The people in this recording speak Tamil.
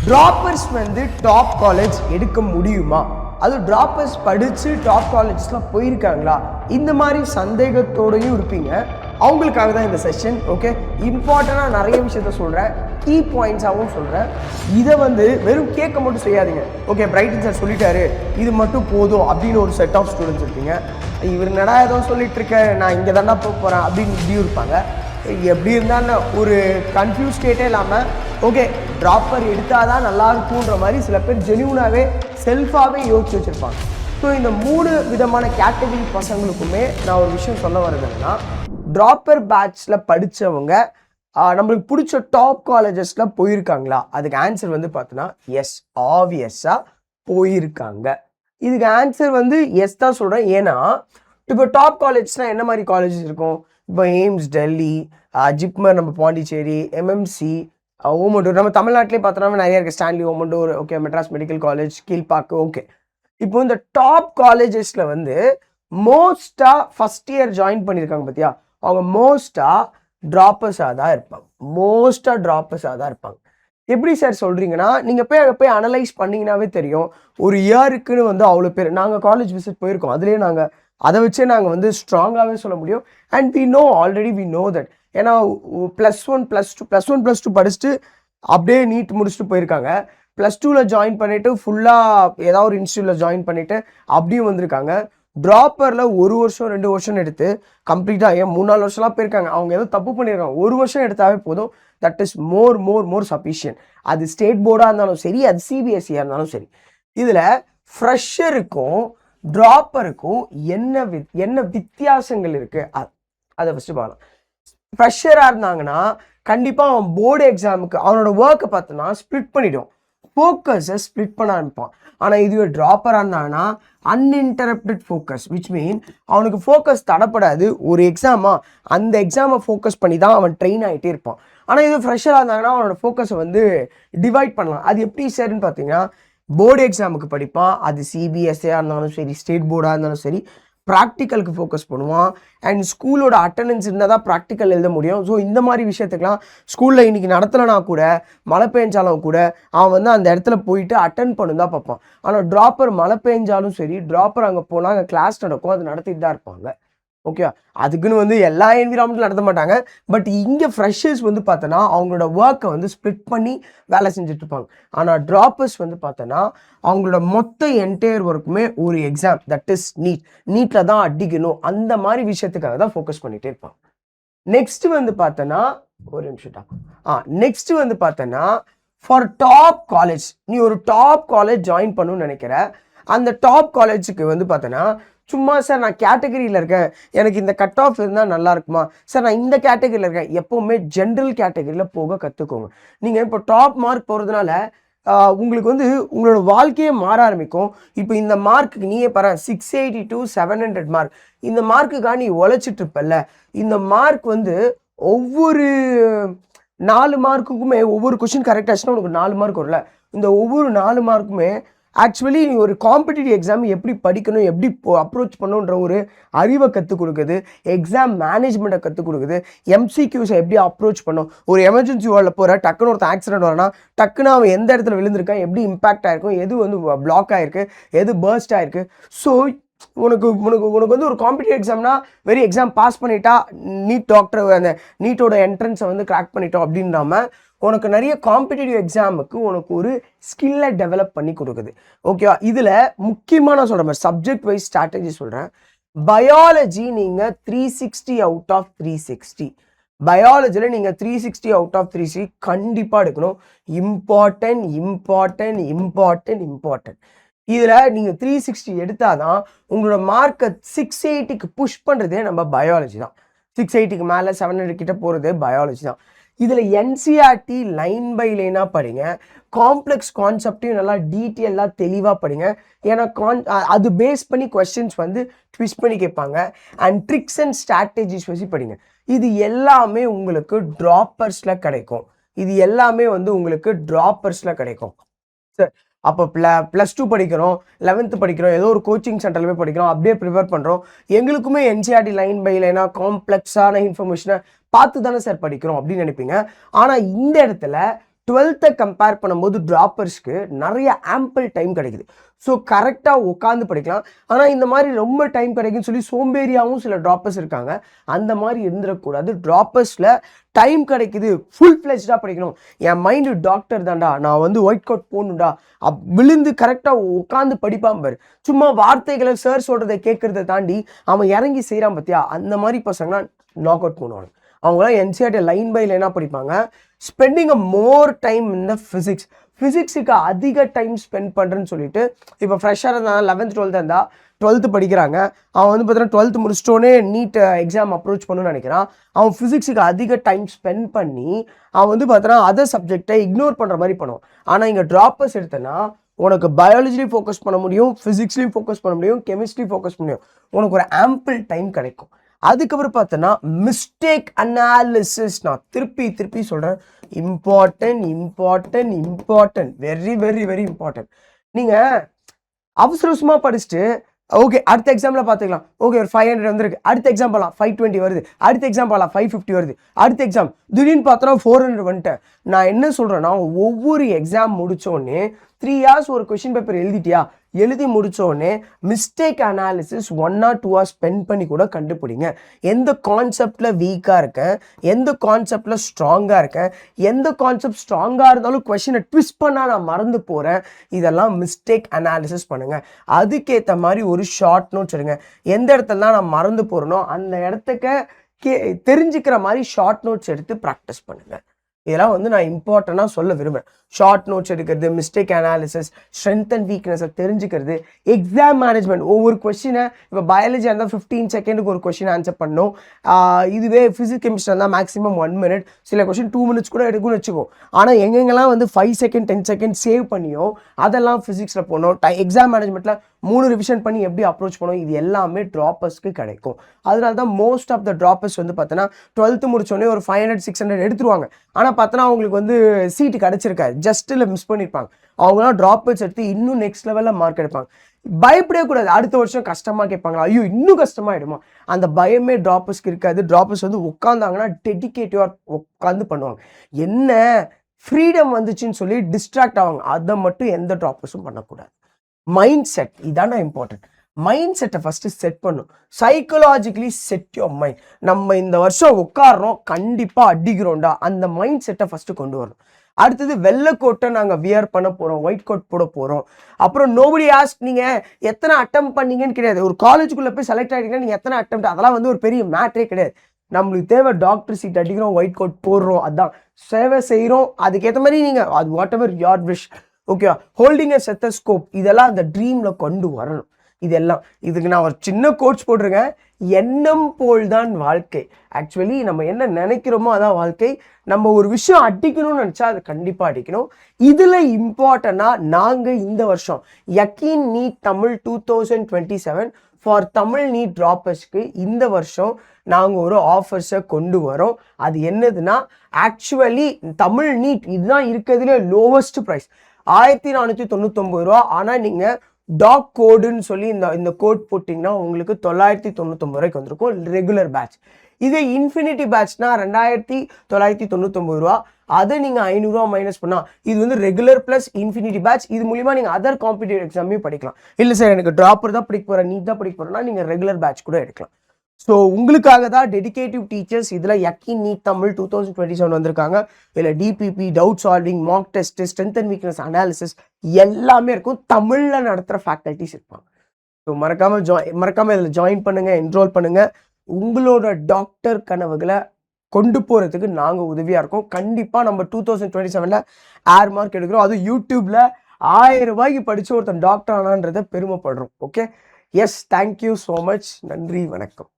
ட்ராப்பர்ஸ் வந்து டாப் காலேஜ் எடுக்க முடியுமா? அது ட்ராப்பர்ஸ் படித்து டாப் காலேஜஸ்லாம் போயிருக்காங்களா? இந்த மாதிரி சந்தேகத்தோடையும் இருப்பீங்க. அவங்களுக்காக தான் இந்த செஷன். ஓகே, இம்பார்ட்டண்டாக நிறைய விஷயத்த சொல்கிறேன், கீ பாயிண்ட்ஸாகவும் சொல்கிறேன். இதை வந்து வெறும் கேட்க மட்டும் செய்யாதீங்க. ஓகே, பிரைட்டன் சார் சொல்லிட்டாரு, இது மட்டும் போதும் அப்படின்னு ஒரு செட் ஆஃப் ஸ்டூடெண்ட்ஸ் இருப்பீங்க. இவர் நடா ஏதோ சொல்லிட்டு இருக்கேன், நான் இங்கே தானே போக போகிறேன் அப்படின்னு இப்படியும் இருப்பாங்க. எப்படி இருந்தாலும் ஒரு கன்ஃபியூஸ் ஸ்டேட்டே இல்லாமல் ஓகே ட்ராப்பர் எடுத்தால் தான் நல்லா இருக்குன்ற மாதிரி சில பேர் ஜென்யூனாகவே செல்ஃபாகவே யோசிச்சு வச்சுருப்பாங்க. ஸோ இந்த 3 விதமான கேட்டகரி பசங்களுக்குமே நான் ஒரு விஷயம் சொல்ல வர்றதுன்னா, ட்ராப்பர் பேட்ச்சில் படித்தவங்க நம்மளுக்கு பிடிச்ச டாப் காலேஜஸில் போயிருக்காங்களா? அதுக்கு ஆன்சர் வந்து பார்த்தோன்னா எஸ், ஆப்வியஸாக போயிருக்காங்க. இதுக்கு ஆன்சர் வந்து எஸ் தான் சொல்கிறேன். ஏன்னா இப்போ டாப் காலேஜ்னால் என்ன மாதிரி காலேஜஸ் இருக்கும்? இப்போ எய்ம்ஸ் டெல்லி, ஜிப்மர் நம்ம பாண்டிச்சேரி, எம்எம்சி, ஓமண்டூர், நம்ம தமிழ்நாட்டிலே பார்த்தோன்னா நிறைய இருக்குது. Stanley, Omandur, okay, Madras medical college, Kilpauk. Okay, இப்போ இந்த டாப் காலேஜஸில் வந்து மோஸ்ட்டாக ஃபஸ்ட் இயர் ஜாயின் பண்ணியிருக்காங்க பார்த்தியா, அவங்க மோஸ்ட்டாக ட்ராப்பர்ஸாக தான் இருப்பாங்க. எப்படி சார் சொல்கிறீங்கன்னா, நீங்கள் போய் அனலைஸ் பண்ணிங்கனாவே தெரியும். ஒரு இயருக்குன்னு வந்து அவ்வளோ பேர் நாங்கள் காலேஜ் விசிட் போயிருக்கோம். அதுலேயே நாங்கள் அதை வச்சே நாங்கள் வந்து ஸ்ட்ராங்காகவே சொல்ல முடியும். And already we know that. ஏன்னா +1 +2 படிச்சுட்டு அப்படியே நீட் முடிச்சுட்டு போயிருக்காங்க. +2ல் ஜாயின் பண்ணிவிட்டு ஃபுல்லாக ஏதாவது ஒரு இன்ஸ்டியூட்டில் ஜாயின் பண்ணிவிட்டு அப்படியும் வந்திருக்காங்க. ட்ராப்பரில் 1 வருஷம் 2 வருஷம் எடுத்து கம்ப்ளீட்டாக 3-4 வருஷம்லாம் போயிருக்காங்க. அவங்க ஏதோ தப்பு பண்ணியிருக்காங்க. 1 வருஷம் எடுத்தாவே போதும். That is more sufficient. அது ஸ்டேட் போர்டாக இருந்தாலும் சரி, அது சிபிஎஸ்சியாக இருந்தாலும் சரி. இதில் ஃப்ரெஷருக்கும் ட்ராப்பருக்கும் என்ன வித்தியாசங்கள் இருக்குது அதை ஃபஸ்ட்டு பார்க்கலாம். ஃப்ரெஷராக இருந்தாங்கன்னா கண்டிப்பாக அவன் போர்டு எக்ஸாமுக்கு அவனோட ஒர்க்கை பார்த்தோன்னா ஸ்ப்ளிட் பண்ணிவிடும், ஃபோக்கஸை ஸ்ப்ளிட் பண்ண ஆரம்பிப்பான். ஆனால் இதுவே ட்ராப்பராக இருந்தாங்கன்னா அன்இன்டரப்டட் ஃபோக்கஸ், விச் மீன் அவனுக்கு ஃபோக்கஸ் தடப்படாது. ஒரு அந்த எக்ஸாமை ஃபோக்கஸ் பண்ணி தான் அவன் ட்ரெயின் ஆகிட்டே இருப்பான். ஆனால் இது ஃப்ரெஷராக இருந்தாங்கன்னா அவனோட ஃபோக்கஸை வந்து டிவைட் பண்ணலாம். அது எப்படி சரின்னு பார்த்தீங்கன்னா, போர்டு எக்ஸாமுக்கு படிப்பான், அது சிபிஎஸ்சியாக இருந்தாலும் சரி, ஸ்டேட் போர்டாக இருந்தாலும் சரி, ப்ராக்டிக்கலுக்கு ஃபோக்கஸ் பண்ணுவான். அண்ட் ஸ்கூலோட அட்டண்டன்ஸ் இருந்தால் தான் ப்ராக்டிக்கல் எழுத முடியும். ஸோ இந்த மாதிரி விஷயத்துக்கெலாம் ஸ்கூலில் இன்றைக்கி நடத்தலைனா கூட, மழை பெஞ்சாலும் கூட அவன் வந்து அந்த இடத்துல போயிட்டு அட்டன் பண்ணு தான் பார்ப்பான். ஆனால் ட்ராப்பர் மழை பெஞ்சாலும் சரி, ட்ராப்பர் அங்கே போனால் அங்கே கிளாஸ் நடக்கும், அது நடத்திட்டு தான் இருப்பாங்க. ஓகே, அதுக்குன்னு வந்து எல்லா என்விரான்மெண்ட்டும் நடத்த மாட்டாங்க. பட் இங்கே ஃப்ரெஷர்ஸ் வந்து பார்த்தோன்னா அவங்களோட ஒர்க்கை வந்து ஸ்ப்ளிட் பண்ணி வேலை செஞ்சுட்ருப்பாங்க. ஆனால் ட்ராப்பர்ஸ் வந்து பார்த்தோன்னா அவங்களோட மொத்த என்டையர் ஒர்க்குமே ஒரு எக்ஸாம், தட் இஸ் நீட்டில் தான் அடிக்கணும், அந்த மாதிரி விஷயத்துக்காக தான் ஃபோக்கஸ் பண்ணிகிட்டே இருப்பாங்க. நெக்ஸ்ட்டு வந்து பார்த்தோன்னா நெக்ஸ்ட்டு வந்து பார்த்தோன்னா ஃபார் டாப் காலேஜ், நீ ஒரு டாப் காலேஜ் ஜாயின் பண்ணணும்னு நினைக்கிற, அந்த டாப் காலேஜுக்கு வந்து பார்த்தோன்னா சும்மா சார் நான் கேட்டகரியில் இருக்கேன், எனக்கு இந்த கட் ஆஃப் இருந்தால் நல்லா இருக்குமா சார், நான் இந்த கேட்டகரியில் இருக்கேன். எப்போவுமே ஜென்ரல் கேட்டகரியில் போக கற்றுக்கோங்க. நீங்கள் இப்போ டாப் மார்க் போகிறதுனால உங்களுக்கு வந்து உங்களோட வாழ்க்கையே மாற ஆரம்பிக்கும். இப்போ இந்த மார்க்குக்கு நீயே பாரு, 680 to 700 மார்க், இந்த மார்க்குக்காக நீ உழைச்சிட்ருப்பல்ல, இந்த மார்க் வந்து ஒவ்வொரு 4 மார்க்குக்குமே ஒவ்வொரு கொஷின் கரெக்டாச்சுன்னா உனக்கு 4 மார்க் வரல. இந்த ஒவ்வொரு 4 மார்க்குமே ஆக்சுவலி ஒரு காம்படிட்டிவ் எக்ஸாம் எப்படி படிக்கணும், எப்படி அப்ரோச் பண்ணணுன்ற ஒரு அறிவை கற்றுக் கொடுக்குது, எக்ஸாம் மேனேஜ்மெண்ட்டை கற்றுக் கொடுக்குது, எம்சிக்யூஸை எப்படி அப்ரோச் பண்ணணும். ஒரு எமர்ஜென்சி வார்டில் போகிற டக்குன்னு ஒருத்தர் ஆக்சிடென்ட் வரனா டக்குன்னு அவன் எந்த இடத்துல விழுந்திருக்கான், எப்படி இம்பாக்ட் ஆகிருக்கும், எது வந்து பிளாக் ஆகிருக்கு, எது பர்ஸ்ட் ஆகிருக்கு. ஸோ உனக்கு வந்து ஒரு காம்படிட்டிவ் எக்ஸாம்னா வெறும் எக்ஸாம் பாஸ் பண்ணிட்டா நீட் டாக்டர் அந்த நீட்டோட என்ட்ரன்ஸை வந்து கிராக் பண்ணிட்டோம் அப்படின்றாம உனக்கு நிறைய காம்படிட்டிவ் எக்ஸாமுக்கு உனக்கு ஒரு ஸ்கில்லை டெவலப் பண்ணி கொடுக்குது. ஓகேவா? இதில் முக்கியமாக நான் சொல்கிறேன், சப்ஜெக்ட் வைஸ் ஸ்ட்ராட்டஜி சொல்கிறேன். பயாலஜி நீங்கள் 360 out of 360, பயாலஜியில் நீங்கள் 360 out of 360 கண்டிப்பாக எடுக்கணும். இம்பார்ட்டன்ட். இதில் நீங்கள் 360 எடுத்தால் தான் உங்களோட மார்க்கை 680க்கு புஷ் பண்ணுறதே நம்ம பயாலஜி தான். 680க்கு மேலே 700 கிட்ட போகிறதே பயாலஜி தான். இதில் என்சிஆர்டி லைன் பை லைனாக படிங்க, காம்ப்ளெக்ஸ் கான்செப்டையும் நல்லா டீட்டெயிலாக தெளிவாக படிங்க. ஏன்னா அது பேஸ் பண்ணி கொஸ்டின்ஸ் வந்து ட்விஸ்ட் பண்ணி கேட்பாங்க. அண்ட் ட்ரிக்ஸ் அண்ட் ஸ்ட்ராட்டஜிஸ் வச்சு படிங்க. இது எல்லாமே உங்களுக்கு ட்ராப்பர்ஸில் கிடைக்கும். சார் அப்போ +2 படிக்கிறோம், 11th படிக்கிறோம், ஏதோ ஒரு கோச்சிங் சென்டரில் போய் படிக்கிறோம், அப்படியே ப்ரிப்பேர் பண்ணுறோம். எங்களுக்குமே என்சிஆர்டி லைன் பை லைனாக காம்ப்ளெக்ஸான இன்ஃபர்மேஷனை பார்த்து தானே சார் படிக்கிறோம் அப்படின்னு நினைப்பீங்க. ஆனால் இந்த இடத்துல 12th கம்பேர் பண்ணும்போது ட்ராப்பர்ஸ்க்கு நிறைய ஆம்பிள் டைம் கிடைக்குது. ஸோ கரெக்டாக உட்காந்து படிக்கலாம். ஆனால் இந்த மாதிரி ரொம்ப டைம் கிடைக்குன்னு சொல்லி சோம்பேறியாகவும் சில ட்ராப்பர்ஸ் இருக்காங்க. அந்த மாதிரி இருந்துடக்கூடாது. ட்ராப்பர்ஸில் டைம் கிடைக்குது, ஃபுல் ஃப்ளெஜ்டாக படிக்கணும். என் மைண்டு டாக்டர் தான்டா, நான் வந்து ஒயிட் கோட் போகணுண்டா, விழுந்து கரெக்டாக உட்காந்து படிப்பான் பாரு. சும்மா வார்த்தைகளை சார் சொல்கிறத கேட்குறத தாண்டி அவன் இறங்கி செய்கிறான் பார்த்தியா, அந்த மாதிரி பசங்கன்னா நாக் அவுட் பண்ணுவாங்க. அவங்களாம் என்சிஆர்டி லைன் பை லைனாக படிப்பாங்க. Spending a more time in the physics. ஃபிசிக்ஸுக்கு அதிக டைம் ஸ்பெண்ட் பண்ணுறேன்னு சொல்லிட்டு, இப்போ ஃப்ரெஷ்ஷாக இருந்தால் 11th 12th இருந்தால் 12th படிக்கிறாங்க. அவன் வந்து பார்த்தீங்கன்னா 12th முடிச்சிட்டோன்னே நீட் எக்ஸாம் அப்ரோச் பண்ணணும்னு நினைக்கிறான். அவன் ஃபிசிக்ஸுக்கு அதிக டைம் ஸ்பெண்ட் பண்ணி அவன் வந்து பார்த்தோன்னா அதர் சப்ஜெக்டை இக்னோர் பண்ணுற மாதிரி பண்ணுவான். ஆனால் இங்கே ட்ராப்பர்ஸ் எடுத்தனா உனக்கு பயாலஜிலையும் ஃபோக்கஸ் பண்ண முடியும், ஃபிசிக்ஸ்லையும் ஃபோக்கஸ் பண்ண முடியும், கெமிஸ்ட்ரி ஃபோக்கஸ் பண்ண முடியும். உனக்கு ஒரு ஆம்பிள் டைம் கிடைக்கும். அதுக்கப்புறம் பார்த்தோன்னா மிஸ்டேக் அனாலிசிஸ். நான் திருப்பி சொல்கிறேன், important, very very very important. நீங்கள் அவசரமாக படிச்சுட்டு ஓகே அடுத்த எக்ஸாமில் பார்த்துக்கலாம், ஓகே ஒரு 500 வந்துருக்கு, அடுத்த எக்ஸாம் போகலாம் 520 வருது, அடுத்த எக்ஸாம் போகலாம் 550 வருது, அடுத்த எக்ஸாம் திடீர்னு பார்த்தோன்னா 400 வந்துட்டேன். நான் என்ன சொல்கிறேன்னா, ஒவ்வொரு எக்ஸாம் முடித்தோடனே 3 hours ஒரு கொஷின் பேப்பர் எழுதிட்டியா, எழுதி முடித்தோடனே mistake analysis 1 or 2 hours spend பண்ணி கூட கண்டுபிடிங்க. எந்த கான்செப்டில் வீக்காக இருக்கேன், எந்த கான்செப்டில் ஸ்ட்ராங்காக இருக்கேன், எந்த கான்செப்ட் ஸ்ட்ராங்காக இருந்தாலும் கொஷினை ட்விஸ்ட் பண்ணால் நான் மறந்து போகிறேன். இதெல்லாம் மிஸ்டேக் அனாலிசிஸ் பண்ணுங்கள். அதுக்கேற்ற மாதிரி ஒரு ஷார்ட் நோட்ஸ் எடுங்க. எந்த இடத்துலலாம் நான் மறந்து போகிறேனோ அந்த இடத்துக்கு தெரிஞ்சுக்கிற மாதிரி ஷார்ட் நோட்ஸ் எடுத்து ப்ராக்டிஸ் பண்ணுங்கள். இதெல்லாம் வந்து நான் இம்பார்ட்டண்ட்டாக சொல்ல விரும்புகிறேன். ஷார்ட் நோட்ஸ் எடுக்கிறது, மிஸ்டேக் அனாலிசிஸ், ஸ்ட்ரென்த் அண்ட் வீக்னஸை தெரிஞ்சுக்கிறது, எக்ஸாம் மேனேஜ்மெண்ட். ஒவ்வொரு கொஸ்டினை இப்போ பயாலஜியாக இருந்தால் 15 செகண்டுக்கு ஒரு கொஸ்டின் ஆன்சர் பண்ணணும். இதுவே ஃபிசிக்ஸ் கெமிஸ்ட்ரி இருந்தால் மேக்ஸிமம் 1 minute, சில கொஸ்டின் 2 minutes கூட எடுக்கும்னு வச்சுக்கோ. ஆனால் எங்கெங்கெல்லாம் வந்து 5 seconds 10 seconds சேவ் பண்ணியோ அதெல்லாம் ஃபிசிக்ஸில் போகணும். எக்ஸாம் மேனேஜ்மெண்ட்டில் 3 ரிவிஷன் பண்ணி எப்படி அப்ரோச் பண்ணணும், இது எல்லாமே ட்ராப்பர்ஸ்க்கு கிடைக்கும். அதனால தான் மோஸ்ட் ஆஃப் த ட்ராப்பர்ஸ் வந்து பார்த்தோன்னா 12th முடிச்சோடனே ஒரு 500 600 எடுத்துருவாங்க. ஆனால் பார்த்தோன்னா அவங்களுக்கு வந்து சீட்டு கிடச்சிருக்காது, ஜஸ்ட்டில் மிஸ் பண்ணியிருப்பாங்க. அவங்களாம் ட்ராப்பர்ஸ் எடுத்து இன்னும் நெக்ஸ்ட் லெவலில் மார்க் எடுப்பாங்க. பயப்படவே கூடாது. அடுத்த வருஷம் கஷ்டமாக கேட்பாங்களா, ஐயோ இன்னும் கஷ்டமாயிடுமா, அந்த பயமே ட்ராப்பர்ஸ்க்கு இருக்காது. ட்ராப்பர்ஸ் வந்து உட்காந்தாங்கன்னா டெடிகேட்டிவாக உட்காந்து பண்ணுவாங்க. என்ன ஃப்ரீடம் வந்துச்சுன்னு சொல்லி டிஸ்ட்ராக்ட் ஆவாங்க. அதை மட்டும் எந்த ட்ராப்பர்ஸும் பண்ணக்கூடாது. மைண்ட் செட் இதான இம்பார்ட்டன்ட். மைண்ட் செட்டை ஃபஸ்ட்டு செட் பண்ணும். Psychologically set your mind. நம்ம இந்த வருஷம் உட்காடுறோம், கண்டிப்பாக அடிக்கிறோம்டா, அந்த மைண்ட் செட்டை ஃபஸ்ட்டு கொண்டு வரணும். அடுத்தது வெள்ளை கோட்டை நாங்கள் வியர் பண்ண போகிறோம், ஒயிட் கோட் போட போகிறோம். அப்புறம் நோபடி ஆஸ்க் நீங்கள் எத்தனை அட்டம் பண்ணீங்கன்னு கிடையாது. ஒரு காலேஜுக்குள்ளே போய் செலக்ட் ஆகிட்டீங்கன்னா நீங்கள் எத்தனை அட்டம், அதெல்லாம் வந்து ஒரு பெரிய மேட்ரே கிடையாது. நம்மளுக்கு தேவை டாக்டர் சீட் அடிக்கிறோம், ஒயிட் கோட் போடுறோம், அதான் சேவை செய்கிறோம். அதுக்கேற்ற மாதிரி நீங்கள் அது வாட் எவர் யோர் விஷ், ஓகேவா. ஹோல்டிங் அ ஸ்டெத்தஸ்கோப், இதெல்லாம் அந்த ட்ரீமில் கொண்டு வரணும். இதெல்லாம் இதுக்கு நான் ஒரு சின்ன கோட்ஸ் போட்டிருக்கேன், எண்ணம் போல் தான் வாழ்க்கை. ஆக்சுவலி நம்ம என்ன நினைக்கிறோமோ அதான் வாழ்க்கை. நம்ம ஒரு விஷயம் அடிக்கணும்னு நினச்சா அது கண்டிப்பாக அடிக்கணும். இதில் இம்பார்ட்டண்ட்டாக நாங்கள் இந்த வருஷம் Yakeen NEET Tamil 2027 for Tamil NEET ட்ராப்பர்ஸ்க்கு இந்த வருஷம் நாங்கள் ஒரு ஆஃபர்ஸை கொண்டு வரோம். அது என்னதுன்னா, ஆக்சுவலி தமிழ் நீட் இதுதான் இருக்கிறதுலே லோவஸ்ட் ப்ரைஸ் 1499 ரூபா. ஆனால் நீங்கள் டாக் கோடுன்னு சொல்லி இந்த கோட் போட்டிங்கன்னா உங்களுக்கு 999 ரூபாய்க்கு வந்திருக்கும் ரெகுலர் பேட்ச். இதே இன்ஃபினிட்டி பேட்ச்னா 2999 ரூபா. அதை நீங்கள் 500 ரூபா மைனஸ் பண்ணால் இது வந்து ரெகுலர் ப்ளஸ் இன்ஃபினிட்டி பேட்ச். இது மூலிமா நீங்கள் அதர் காம்படிட்டிவ் எக்ஸாமையும் படிக்கலாம். இல்லை சார் எனக்கு ட்ராப்பர் தான் படிக்க போகிறேன், நீட் தான் படிக்க போகிறேன்னா நீங்கள் ரெகுலர் பேட்ச் கூட எடுக்கலாம். ஸோ உங்களுக்காக தான் டெடிகேட்டிவ் டீச்சர்ஸ் இதில் யக்கீன் நீட் தமிழ் 2027 வந்திருக்காங்க. இதில் DPP, doubt solving, Mach test, strength and weakness analysis எல்லாமே இருக்கும். தமிழில் நடத்துகிற ஃபேக்கல்ட்டிஸ் இருப்பாங்க. ஸோ மறக்காமல் இதில் ஜாயின் பண்ணுங்கள், என்ரோல் பண்ணுங்கள். உங்களோட டாக்டர் கனவுகளை கொண்டு போகிறதுக்கு நாங்கள் உதவியாக இருக்கோம். கண்டிப்பாக நம்ம 2027 ஏர் மார்க் எடுக்கிறோம். அதுவும் யூடியூப்பில் 1000 ரூபாய்க்கு படித்து ஒருத்தன் டாக்டர் ஆனான்றதை பெருமைப்படுறோம். Okay, yes, thank you so much. நன்றி, வணக்கம்.